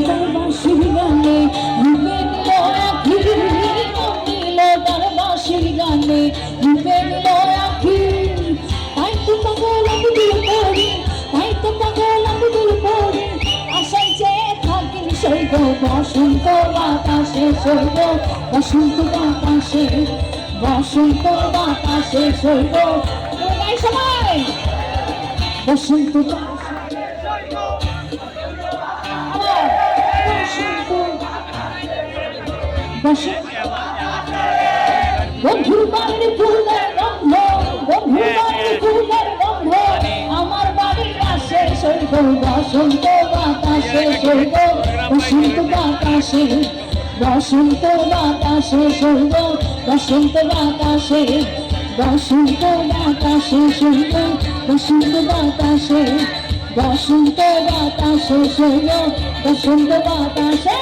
তার বাঁশির গানে রূপে নিল আখি, নিল তার বাঁশির গানে রূপে নিল আখি। তাই তো পাগল আমি দিল পড়ি, তাই তো পাগল আমি দিল পড়ি, আশায় চেয়ে থাকি সইব বসন্ত বাতাসে, সইব বসন্ত বাতাসে, বসন্ত বাতাসে সইব। সবাই বসন্ত বন্ধুর বাড়ির ফুলের গন্ধ, বন্ধুর বাড়ির ফুলের গন্ধ আমার বাড়ির আসে সইব বসন্ত বাতাসে, সইব বসন্ত বাতাসে, বসন্ত বাতাসে সইব বসন্ত বাতাসে, বসন্ত বাতাসে সইব বসন্ত বাতাসে, বসন্ত বাতাসে সইব বসন্ত বাতাসে।